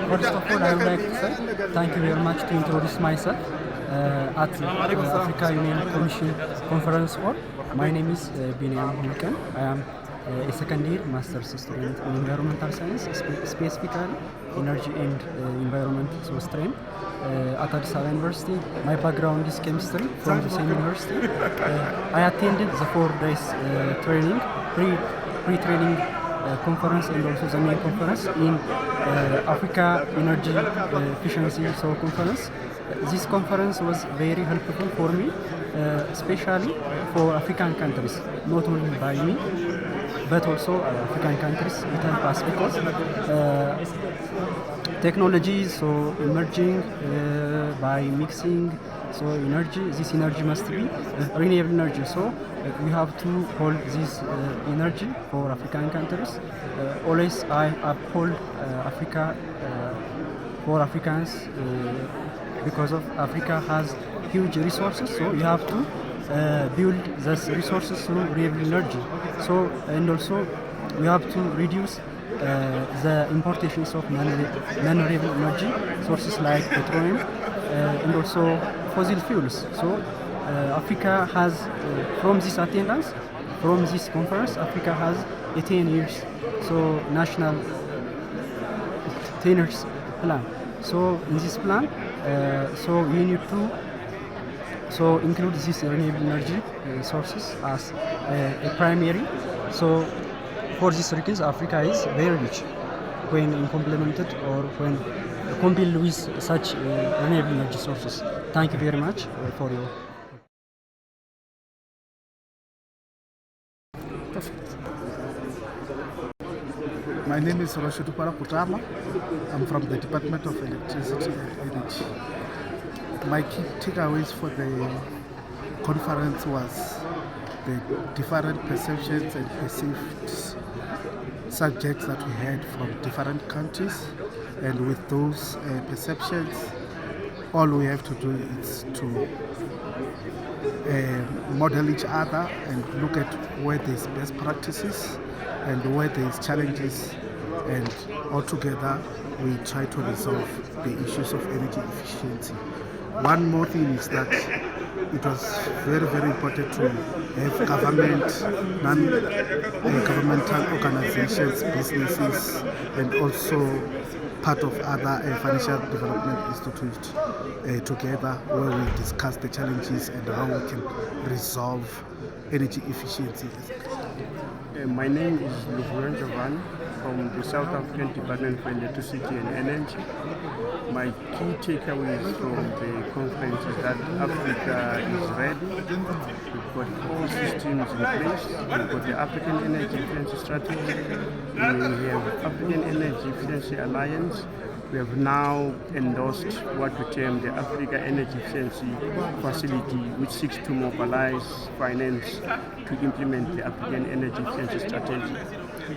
First of all, I would like to say thank you very much to introduce myself at the African Union Commission Conference Hall. My name is Beneyam Muluken. I am a second year master's student in environmental science, specifically energy and environment stream at Addis Ababa University. My background is chemistry from the same university. I attended the 4 days training, pre-training conference and also the main conference in Africa Energy Efficiency Conference. This conference was very helpful for me, especially for African countries, not only by me, but also African countries. It helps us because technology is so emerging by mixing energy. This energy must be renewable energy. So we have to hold this energy for African countries. Always I uphold Africa for Africans because of Africa has huge resources. So you have to build these resources through renewable energy. So and also we have to reduce the importations of non-renewable energy sources like petroleum and also fossil fuels. So Africa has, from this attendance, from this conference, Africa has a 10 years, national 10 years plan. So in this plan, we need to include these renewable energy sources as a primary. So for this reasons, Africa is very rich when implemented or when combined with such renewable energy sources. Thank you very much for your. My name is Roshidupara Kutama. I'm from the Department of Electricity and Energy. My key takeaways for the conference was the different perceptions and perceived subjects that we had from different countries, and with those perceptions, all we have to do is to model each other and look at where there's best practices and where there's challenges, and all together we try to resolve the issues of energy efficiency. One more thing is that it was very, very important to have government, non-governmental organizations, businesses, and also part of other financial development institutes together, where we discuss the challenges and how we can resolve energy efficiency. My name is Luvuyo Njovane from the South African Department for Electricity and Energy. My key takeaways from the conference is that Africa is ready. We've got all systems in place. We've got the African Energy Efficiency Strategy. We have African Energy Efficiency Alliance. We have now endorsed what we term the Africa Energy Efficiency Facility, which seeks to mobilize finance to implement the African Energy Efficiency Strategy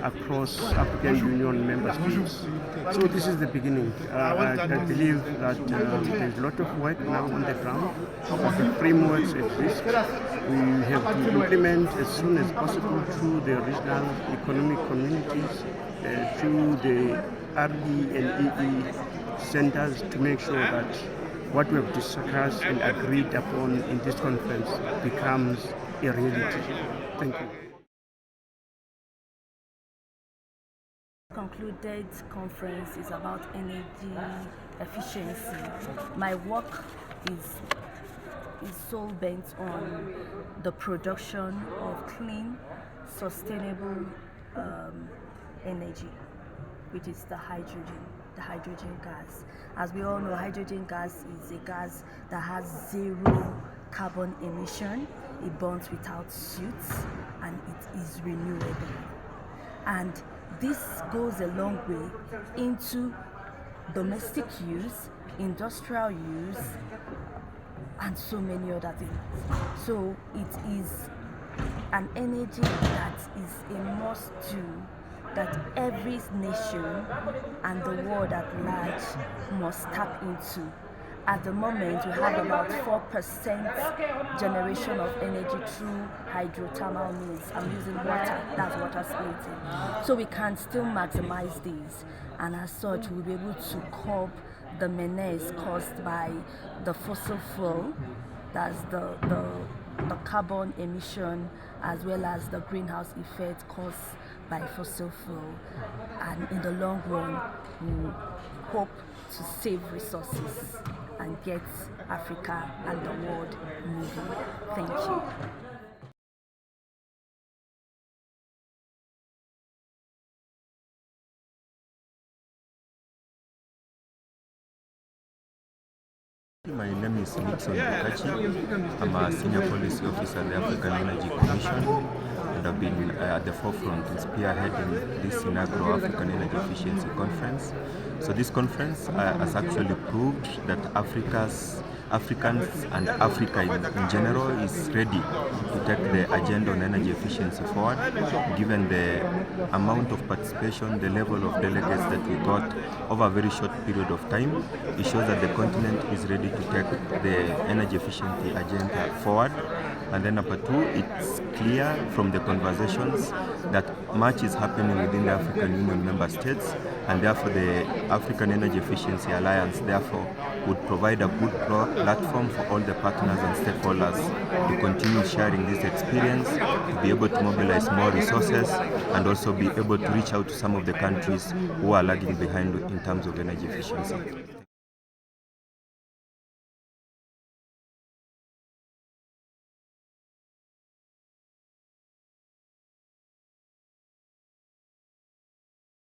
across African Union member states. So this is the beginning. I believe that there's a lot of work now on the ground, but the frameworks exist. We have to implement as soon as possible through the regional economic communities, through the RE and EE centers, to make sure that what we have discussed and agreed upon in this conference becomes a reality. Thank you. Concluded conference is about energy efficiency. My work is so bent on the production of clean, sustainable energy, which is the hydrogen gas. As we all know, hydrogen gas is a gas that has zero carbon emission. It burns without soot and it is renewable. And this goes a long way into domestic use, industrial use, and so many other things. So it is an energy that is a must do, that every nation and the world at large must tap into. At the moment, we have about 4% generation of energy through hydrothermal means. I'm using water, that's water splitting. So we can still maximize these, and as such, we'll be able to curb the menace caused by the fossil fuel, that's the carbon emission, as well as the greenhouse effect caused by fossil fuel. And in the long run, we hope to save resources and get Africa and the world moving. Thank you. My name is Nickson Ongeri. I'm a senior policy officer at the African Energy Commission, and I've been at the forefront in spearheading this inaugural African Energy Efficiency Conference. So this conference has actually proved that Africans and Africa in general is ready to take the agenda on energy efficiency forward. Given the amount of participation, the level of delegates that we got over a very short period of time, it shows that the continent is ready to take the energy efficiency agenda forward. And then number two, it's clear from the conversations that much is happening within the African Union member states, and therefore the African Energy Efficiency Alliance therefore would provide a good platform for all the partners and stakeholders to continue sharing this experience, to be able to mobilize more resources, and also be able to reach out to some of the countries who are lagging behind in terms of energy efficiency.